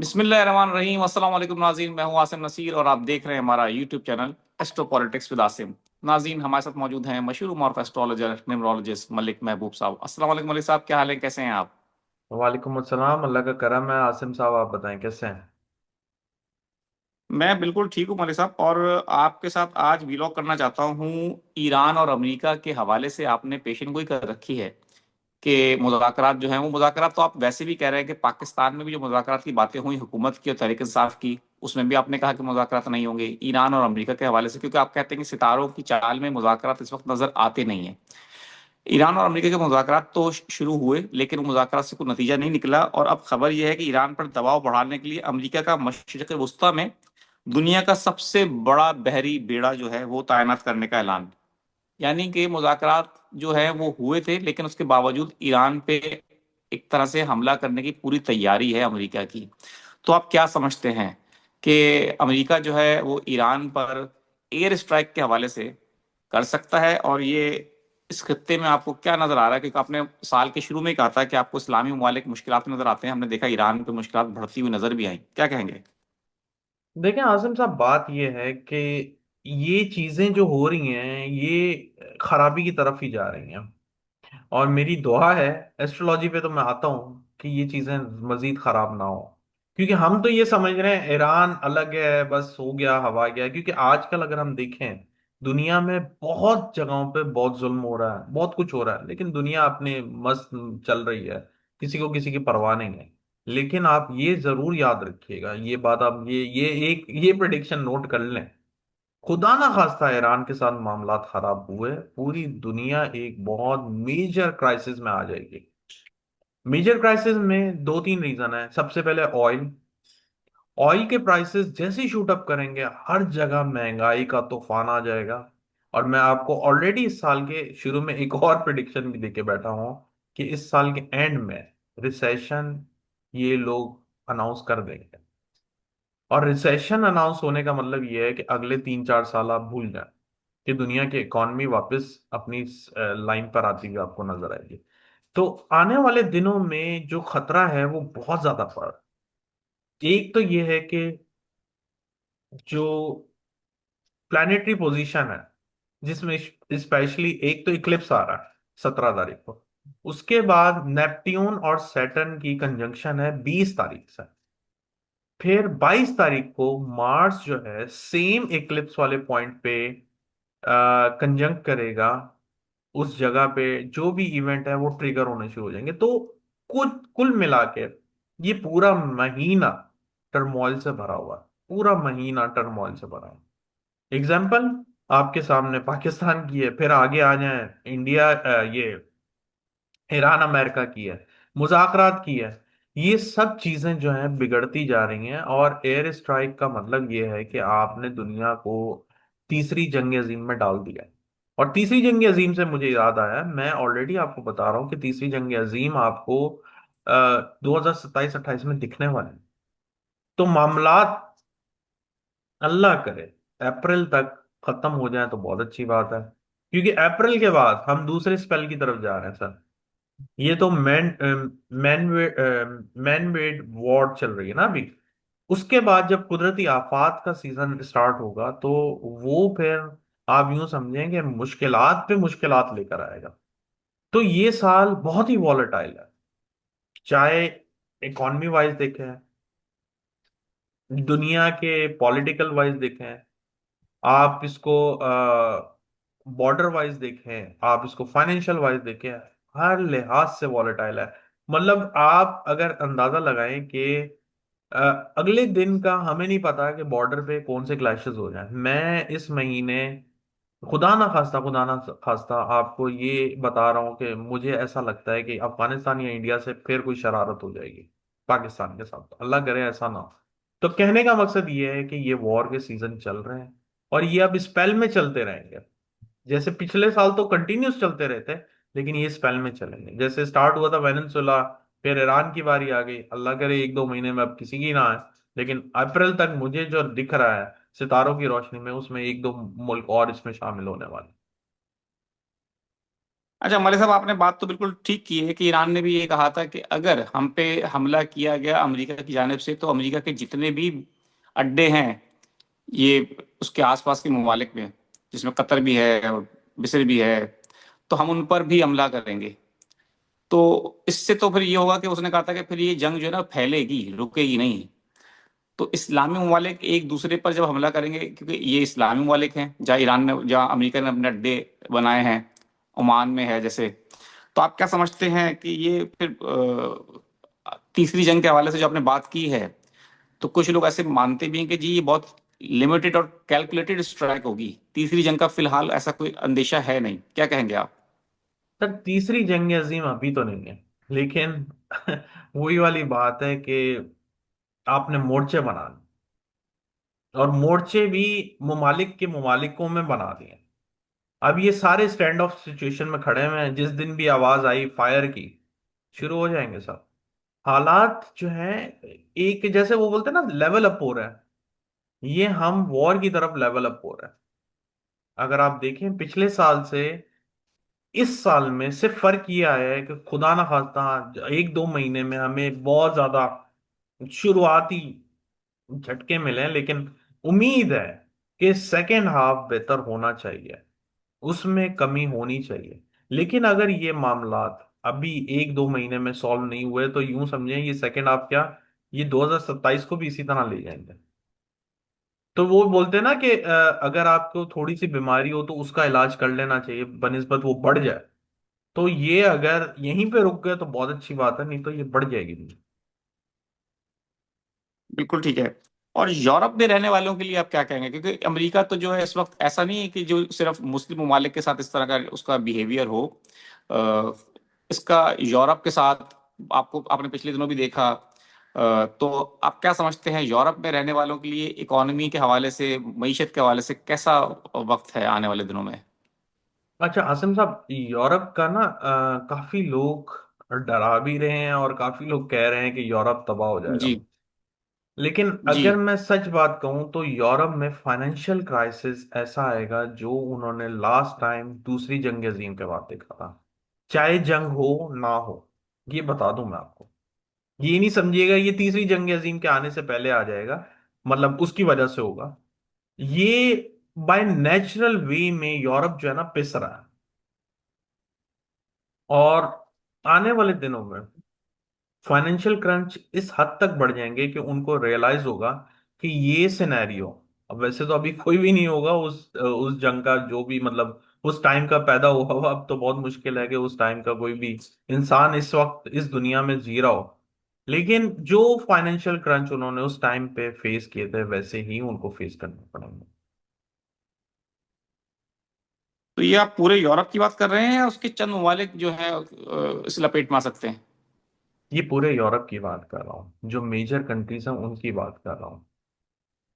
बिस्मिल्लाहिर्रहमानिर्रहीम। अस्सलाम वालेकुम नाज़रीन, मैं हूं आसिम नसीर और आप देख रहे हैं हमारा YouTube channel astro politics with Asim. नाज़रीन, हमारे साथ मौजूद हैं मशहूर मॉर्फ एस्ट्रोलॉजर न्यूमरोलॉजिस्ट मलिक महबूब साहब। अस्सलाम वालेकुम मलिक साहब, क्या हाल है, कैसे हैं आप? वालेकुम अस्सलाम। अल्लाह का करम है। आसिम साहब, आप बताएं कैसे हैं? मैं बिल्कुल ठीक हूं मलिक साहब, और आपके साथ आज वीलॉग करना चाहता हूं। ईरान और अमेरिका के हवाले से आपने पेशन गोई कर रखी है कि मुज़ाकरात जो हैं, वो मुज़ाकरात तो आप वैसे भी कह रहे हैं कि पाकिस्तान में भी जो मुज़ाकरात की बातें हुई हुकूमत की और तहरीक इंसाफ की, उसमें भी आपने कहा कि मुज़ाकरात नहीं होंगे ईरान और अमेरिका के हवाले से, क्योंकि आप कहते हैं कि सितारों की चाल में मुज़ाकरात इस वक्त नजर आते नहीं हैं। ईरान और अमेरिका के मुज़ाकरात तो शुरू हुए, लेकिन वो मुज़ाकरात से कोई नतीजा नहीं निकला, और अब खबर यह है कि ईरान पर दबाव बढ़ाने के लिए अमेरिका का मशरिक़ वुस्ता में दुनिया का सबसे बड़ा बहरी बेड़ा जो है वो तैनात करने का ऐलान। यानी कि मुज़ाकरात जो है वो हुए थे, लेकिन उसके बावजूद ईरान पे एक तरह से हमला करने की पूरी तैयारी है अमेरिका की। तो आप क्या समझते हैं कि अमेरिका जो है वो ईरान पर एयर स्ट्राइक के हवाले से कर सकता है? और ये इस खत्ते में आपको क्या नजर आ रहा है? क्योंकि आपने साल के शुरू में ही कहा था कि आपको इस्लामी ममालिक मुश्किलात में नजर आते हैं, हमने देखा ईरान पे मुश्किलात बढ़ती हुई नजर भी आई। क्या कहेंगे? देखें आसिम साहब, बात यह है कि ये चीजें जो हो रही हैं ये खराबी की तरफ ही जा रही हैं। और मेरी दुआ है, एस्ट्रोलॉजी पे तो मैं आता हूँ, कि ये चीजें मजीद खराब ना हो। क्योंकि हम तो ये समझ रहे हैं ईरान अलग है, बस हो गया हवा गया। क्योंकि आजकल अगर हम देखें, दुनिया में बहुत जगहों पे बहुत जुल्म हो रहा है, बहुत कुछ हो रहा है, लेकिन दुनिया अपने मस्त चल रही है। किसी को किसी की परवाह नहीं है। लेकिन आप ये जरूर याद रखिएगा, ये बात आप ये प्रिडिक्शन नोट कर लें। खुदा ना खास्ता ईरान के साथ मामलात खराब हुए, पूरी दुनिया एक बहुत मेजर क्राइसिस में आ जाएगी। मेजर क्राइसिस में दो तीन रीजन है। सबसे पहले ऑयल। ऑयल के प्राइसेस जैसे ही शूट अप करेंगे, हर जगह महंगाई का तूफान आ जाएगा। और मैं आपको ऑलरेडी इस साल के शुरू में एक और प्रिडिक्शन भी देके बैठा हूं, कि इस साल के एंड में रिसेशन ये लोग अनाउंस कर देंगे। और रिसेशन अनाउंस होने का मतलब ये है कि अगले 3-4 साल आप भूल जाएं कि दुनिया की इकॉनमी वापस अपनी लाइन पर आती हुई आपको नजर आएगी। तो आने वाले दिनों में जो खतरा है वो बहुत ज्यादा पड़ रहा है। एक तो ये है कि जो प्लानिटरी पोजीशन है, जिसमें स्पेशली एक तो इक्लिप्स आ रहा है 17 तारीख को। उसके बाद नेपट्यून और सैटर्न की कंजंक्शन है 20 तारीख से। फिर 22 तारीख को मार्स जो है सेम इक्लिप्स वाले पॉइंट पे कंजंक्ट करेगा। उस जगह पे जो भी इवेंट है वो ट्रिगर होने शुरू हो जाएंगे। तो कुल कुल मिला के ये पूरा महीना टर्मोइल से भरा हुआ है। पूरा महीना टर्मोइल से भरा है। एग्जाम्पल आपके सामने पाकिस्तान की है, फिर आगे आ जाए इंडिया, ये ईरान अमेरिका की है, मुज़ाकरात की है। ये सब चीजें जो हैं बिगड़ती जा रही हैं। और एयर स्ट्राइक का मतलब ये है कि आपने दुनिया को तीसरी जंग अजीम में डाल दिया है। और तीसरी जंग अजीम से मुझे याद आया, मैं ऑलरेडी आपको बता रहा हूँ कि तीसरी जंग अजीम आपको 2027-28 में दिखने वाले हैं। तो मामलात, अल्लाह करे, अप्रैल तक खत्म हो जाए तो बहुत अच्छी बात है। क्योंकि अप्रैल के बाद हम दूसरे स्पेल की तरफ जा रहे हैं सर। ये तो मैन मैन मेड वॉर चल रही है ना अभी। उसके बाद जब कुदरती आफात का सीजन स्टार्ट होगा, तो वो फिर आप यूं समझें कि मुश्किलात पे मुश्किलात लेकर आएगा। तो ये साल बहुत ही वॉलेटाइल है। चाहे इकॉनमी वाइज देखें, दुनिया के पॉलिटिकल वाइज देखें, आप इसको बॉर्डर वाइज देखें, आप इसको फाइनेंशियल वाइज देखें, हर लिहाज से वॉलेटाइल है। मतलब आप अगर अंदाजा लगाएं कि अ, अगले दिन का हमें नहीं पता कि बॉर्डर पे कौन से क्लैशेस हो जाएं। मैं इस महीने, खुदा ना खास्ता आपको ये बता रहा हूं कि मुझे ऐसा लगता है कि अफगानिस्तान या इंडिया से फिर कोई शरारत हो जाएगी पाकिस्तान के साथ। अल्लाह करे ऐसा ना हो। तो कहने का मकसद ये है कि ये वॉर के सीजन चल रहे हैं, और ये अब स्पेल में चलते रहेंगे। जैसे पिछले साल तो कंटिन्यूस चलते रहते, लेकिन ये स्पेल में चलेंगे। जैसे स्टार्ट हुआ था वेनेजुएला, फिर ईरान की बारी आ गई। अल्लाह करे 1-2 महीने में अब किसी की ना आए। लेकिन अप्रैल तक मुझे जो दिख रहा है सितारों की रोशनी में, उसमें 1-2 मुल्क और इसमें शामिल होने वाले। अच्छा मलिक साहब, आपने बात तो बिल्कुल ठीक की है कि ईरान ने भी ये कहा था कि अगर हम पे हमला किया गया अमेरिका की जानिब से, तो अमेरिका के जितने भी अड्डे हैं ये उसके आसपास के ममालिक में, जिसमें कतर भी है और मिस्र भी है, तो हम उन पर भी हमला करेंगे। तो इससे तो फिर ये होगा कि उसने कहा था कि फिर ये जंग जो है ना फैलेगी, रुकेगी नहीं। तो इस्लामी ममालिक एक दूसरे पर जब हमला करेंगे, क्योंकि ये इस्लामी ममालिक हैं जहाँ ईरान ने, जहाँ अमेरिका ने अपने अड्डे बनाए हैं, ओमान में है जैसे, तो आप क्या समझते हैं कि ये फिर तीसरी जंग के हवाले से जो आपने बात की है, तो कुछ लोग ऐसे मानते भी हैं कि जी ये बहुत लिमिटेड और कैलकुलेटेड स्ट्राइक होगी, तीसरी जंग का फिलहाल ऐसा कोई अंदेशा है नहीं, क्या कहेंगे आप? सर तीसरी जंग अजीम अभी तो नहीं है, लेकिन वही वाली बात है कि आपने मोर्चे बना दिए, और मोर्चे भी ममालिक के ममालिकों में बना दिए। अब ये सारे स्टैंड ऑफ सिचुएशन में खड़े हुए हैं, जिस दिन भी आवाज आई फायर की शुरू हो जाएंगे सब। हालात जो है एक जैसे वो बोलते हैं ना लेवल अप हो रहा है, ये हम वॉर की तरफ लेवल अप हो रहा है। अगर आप देखें पिछले साल से इस साल में सिर्फ फर्क ये आया है कि खुदा ना खास्ता एक दो महीने में हमें बहुत ज्यादा शुरुआती झटके मिले हैं, लेकिन उम्मीद है कि सेकेंड हाफ बेहतर होना चाहिए, उसमें कमी होनी चाहिए। लेकिन अगर ये मामलात अभी एक दो महीने में सॉल्व नहीं हुए तो यूं समझें ये सेकेंड हाफ क्या, ये 2027 को भी इसी तरह ले जाएंगे। तो वो बोलते हैं ना कि अगर आपको थोड़ी सी बीमारी हो तो उसका इलाज कर लेना चाहिए बनिस्बत वो बढ़ जाए। तो ये अगर यहीं पे रुक गए तो बहुत अच्छी बात है, नहीं तो ये बढ़ जाएगी। बिल्कुल ठीक है। और यूरोप में रहने वालों के लिए आप क्या कहेंगे, क्योंकि अमेरिका तो जो है इस वक्त ऐसा नहीं है कि जो सिर्फ मुस्लिम ममालिक के साथ इस तरह का उसका बिहेवियर हो, अ, इसका यूरोप के साथ, आपको आपने पिछले दिनों भी देखा। तो आप क्या समझते हैं यूरोप में रहने वालों के लिए इकोनॉमी के हवाले से, मईशत के हवाले से कैसा वक्त है आने वाले दिनों में? अच्छा आसिम साहब, यूरोप का ना काफी लोग डरा भी रहे हैं और काफी लोग कह रहे हैं कि यूरोप तबाह हो जाएगा। जी। लेकिन जी। अगर मैं सच बात कहूं तो यूरोप में फाइनेंशियल क्राइसिस ऐसा आएगा जो उन्होंने लास्ट टाइम दूसरी जंग अजीम के बाद देखा था, चाहे जंग हो ना हो। ये बता दूं मैं आपको, ये नहीं समझिएगा ये तीसरी जंग अजीम के आने से पहले आ जाएगा, मतलब उसकी वजह से होगा। ये बाय नेचुरल वे में यूरोप जो है ना पिस रहा है। और आने वाले दिनों में फाइनेंशियल क्रंच इस हद तक बढ़ जाएंगे कि उनको रियलाइज होगा कि ये सिनेरियो, अब वैसे तो अभी कोई भी नहीं होगा उस जंग का जो भी मतलब उस टाइम का पैदा हुआ हुआ, अब तो बहुत मुश्किल है कि उस टाइम का कोई भी इंसान इस वक्त इस दुनिया में जी रहा हो। लेकिन जो फाइनेंशियल क्रंच उन्होंने उस टाइम पे फेस किए थे वैसे ही उनको फेस करना पड़ेंगे। तो ये आप पूरे यूरोप की बात कर रहे हैं या उसके चंद ममालिक जो है इस लपेट में आ सकते हैं? ये पूरे यूरोप की बात कर रहा हूँ, जो मेजर कंट्रीज हैं उनकी बात कर रहा हूँ।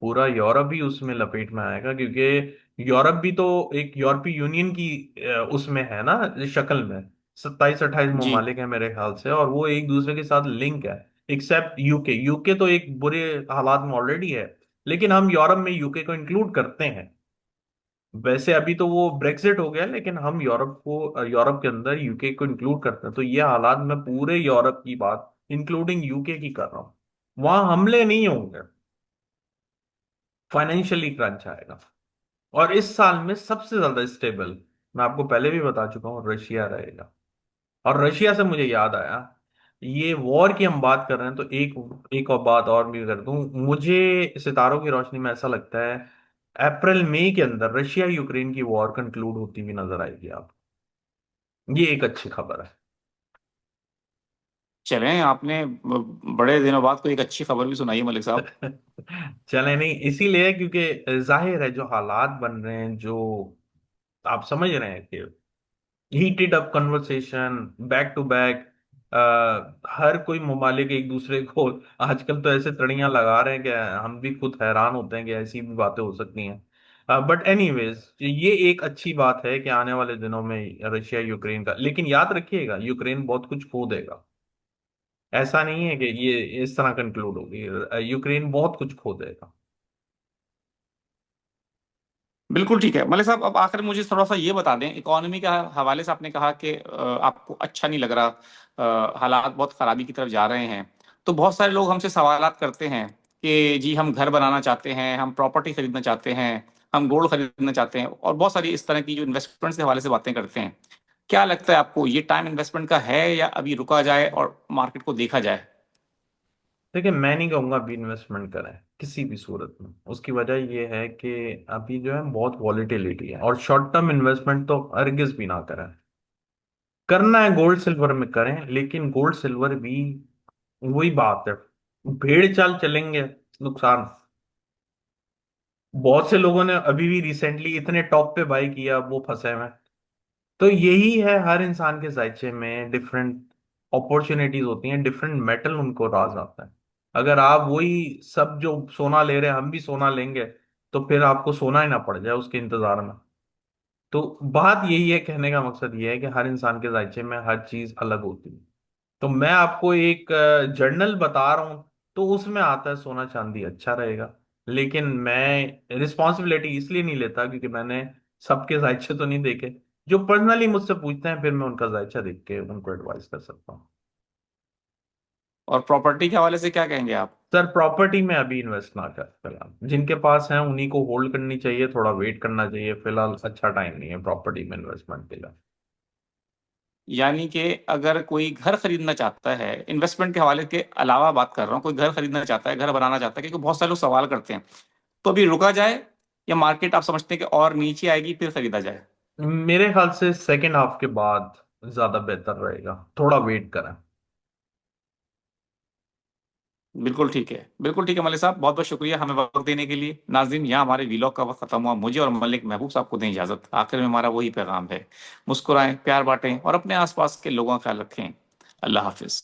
पूरा यूरोप भी उसमें लपेट में आएगा, क्योंकि यूरोप भी तो एक यूरोपीय यूनियन की उसमें है ना शक्ल में। 27-28 जी। ममालिक है मेरे ख्याल से, और वो एक दूसरे के साथ लिंक है। एक्सेप्ट यूके, यूके तो एक बुरे हालात में ऑलरेडी है, लेकिन हम यूरोप में यूके को इंक्लूड करते हैं। वैसे अभी तो वो ब्रेक्सिट हो गया, लेकिन हम यूरोप को यूरोप के अंदर यूके को इंक्लूड करते हैं। तो ये हालात मैं पूरे यूरोप की बात इंक्लूडिंग यूके की कर रहा हूँ। वहां हमले नहीं होंगे, फाइनेंशियली क्रंच आएगा। और इस साल में सबसे ज्यादा स्टेबल, मैं आपको पहले भी बता चुका हूँ, रशिया रहेगा। और रशिया से मुझे याद आया, ये वॉर की हम बात कर रहे हैं तो एक एक और बात और भी कर दूं, मुझे सितारों की रोशनी में ऐसा लगता है अप्रैल मई के अंदर रशिया यूक्रेन की वॉर कंक्लूड होती हुई नजर आएगी आप। ये एक अच्छी खबर है। चलें, आपने बड़े दिनों बाद कोई एक अच्छी खबर भी सुनाई है मलिक साहब। चले नहीं इसीलिए क्योंकि जाहिर है जो हालात बन रहे हैं, जो आप समझ रहे हैं कि heated up conversation back to back, हर कोई ममालिक एक दूसरे को आजकल तो ऐसे तड़ियां लगा रहे हैं कि हम भी खुद हैरान होते हैं कि ऐसी भी बातें हो सकती हैं। बट एनीवेज ये एक अच्छी बात है कि आने वाले दिनों में रशिया यूक्रेन का, लेकिन याद रखिएगा यूक्रेन बहुत कुछ खो देगा। ऐसा नहीं है कि ये इस तरह कंक्लूड होगी, यूक्रेन बहुत कुछ खो देगा। बिल्कुल ठीक है मलिक साहब। अब आखिर में मुझे थोड़ा सा ये बता दें, इकोनॉमी के हवाले से आपने कहा कि आपको अच्छा नहीं लग रहा, हालात बहुत खराबी की तरफ जा रहे हैं। तो बहुत सारे लोग हमसे सवालात करते हैं कि जी हम घर बनाना चाहते हैं, हम प्रॉपर्टी खरीदना चाहते हैं, हम गोल्ड खरीदना चाहते हैं, और बहुत सारी इस तरह की जो इन्वेस्टमेंट्स के हवाले से बातें करते हैं। क्या लगता है आपको, ये टाइम इन्वेस्टमेंट का है या अभी रुका जाए और मार्केट को देखा जाए? देखिए, मैं नहीं कहूंगा अभी इन्वेस्टमेंट करें किसी भी सूरत में। उसकी वजह यह है कि अभी जो है बहुत वॉलीटिलिटी है, और शॉर्ट टर्म इन्वेस्टमेंट तो हरगिज भी ना करें। करना है गोल्ड सिल्वर में करें, लेकिन गोल्ड सिल्वर भी वही बात है, भेड़ चाल चलेंगे, नुकसान। बहुत से लोगों ने अभी भी रिसेंटली इतने टॉप पे बाई किया, वो फंसे हुए हैं। तो यही है, हर इंसान के जायचे में डिफरेंट अपॉर्चुनिटीज होती हैं, डिफरेंट मेटल उनको राज आता है। अगर आप वही सब जो सोना ले रहे हैं, हम भी सोना लेंगे, तो फिर आपको सोना ही ना पड़ जाए उसके इंतजार में। तो बात यही है, कहने का मकसद ये है कि हर इंसान के जायचे में हर चीज अलग होती है। तो मैं आपको एक जर्नल बता रहा हूं, तो उसमें आता है सोना चांदी अच्छा रहेगा। लेकिन मैं रिस्पॉन्सिबिलिटी इसलिए नहीं लेता क्योंकि मैंने सबके जायचे तो नहीं देखे। जो पर्सनली मुझसे पूछते हैं, फिर मैं उनका जायचा देख के उनको एडवाइस कर सकता हूँ। और प्रॉपर्टी के हवाले से क्या कहेंगे आप? सर, प्रॉपर्टी में अभी इन्वेस्ट ना कर फिलहाल। जिनके पास है उन्हीं को होल्ड करनी चाहिए, थोड़ा वेट करना चाहिए। फिलहाल अच्छा टाइम नहीं है प्रॉपर्टी में इन्वेस्टमेंट के लिए। यानी कि अगर कोई घर खरीदना चाहता है, इन्वेस्टमेंट के हवाले के अलावा बात कर रहा हूँ, कोई घर खरीदना चाहता है, घर बनाना चाहता है, क्योंकि बहुत सारे लोग सवाल करते हैं, तो अभी रुका जाए या मार्केट आप समझते हैं कि और नीचे आएगी फिर खरीदा जाए? मेरे ख्याल से सेकेंड हाफ के बाद ज्यादा बेहतर रहेगा, थोड़ा वेट करें। बिल्कुल ठीक है, बिल्कुल ठीक है मलिक साहब, बहुत बहुत शुक्रिया हमें वक्त देने के लिए। नाज़रीन, यहाँ हमारे वीलॉग का वक्त खत्म हुआ। मुझे और मलिक महबूब साहब को दें इजाजत। आखिर में हमारा वही पैगाम है, मुस्कुराएं, प्यार बांटें और अपने आसपास के लोगों का ख्याल रखें। अल्लाह हाफिज।